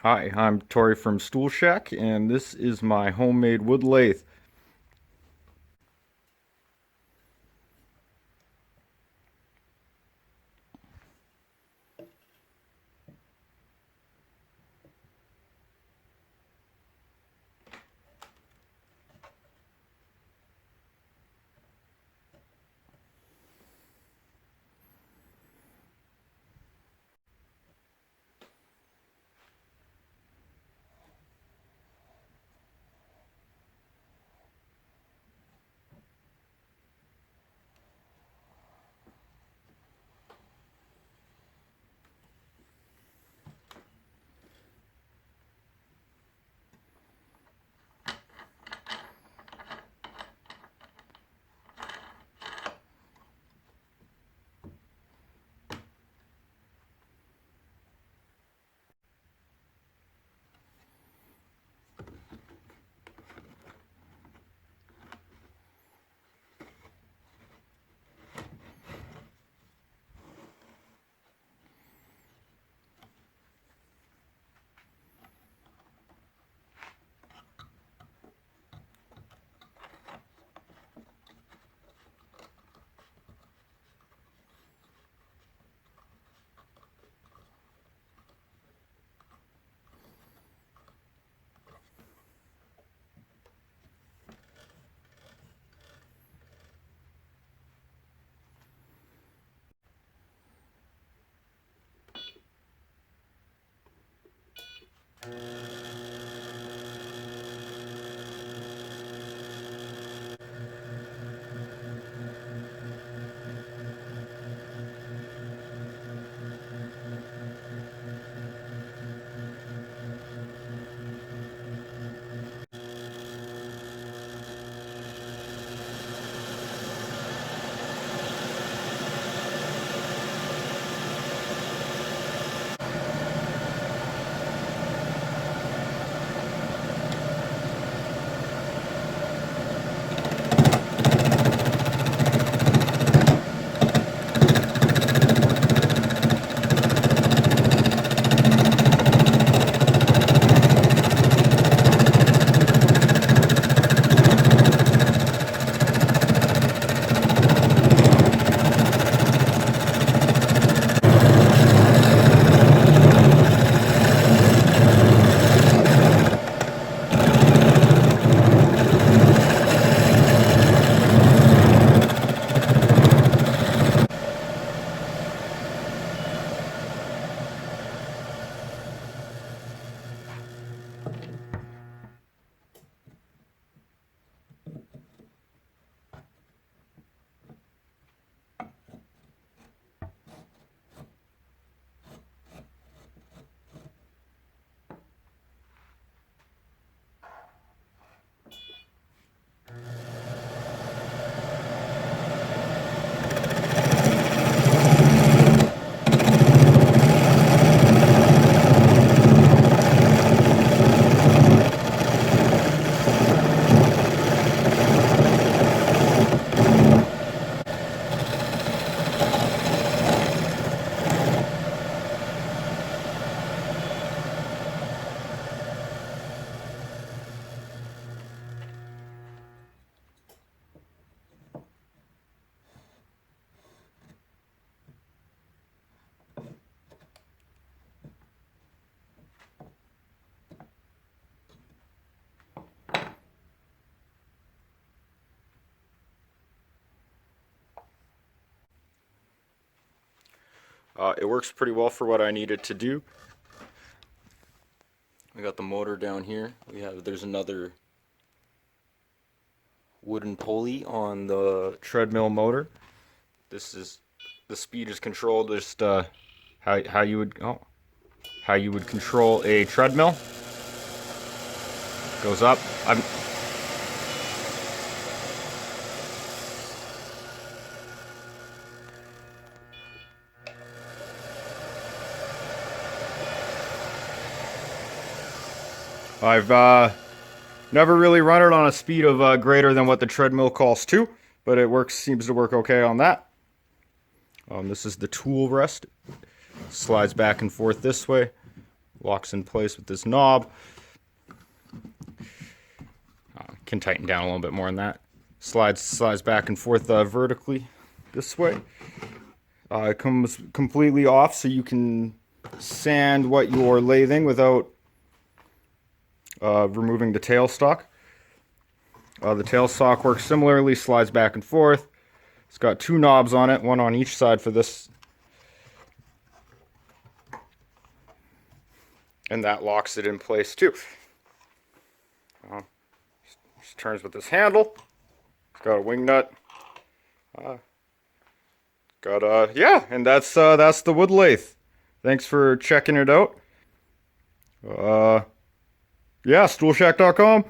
Hi, I'm Tori from Stool Shack, and this is my homemade wood lathe. It works pretty well for what I need it to do. We got the motor down here. There's another wooden pulley on the treadmill motor. The speed is controlled just how how you would control a treadmill. Goes up. I've never really run it on a speed of greater than what the treadmill calls to, but seems to work okay on that. This is the tool rest. Slides back and forth this way. locks in place with this knob. Can tighten down a little bit more than that. Slides back and forth vertically this way. It comes completely off, so you can sand what you're lathing without removing the tailstock. The tailstock works similarly, slides back and forth. It's got two knobs on it, one on each side for this. And that locks it in place too. Just turns with this handle. It's got a wing nut. Yeah, and that's the wood lathe. Thanks for checking it out. Yeah, stoolshack.com.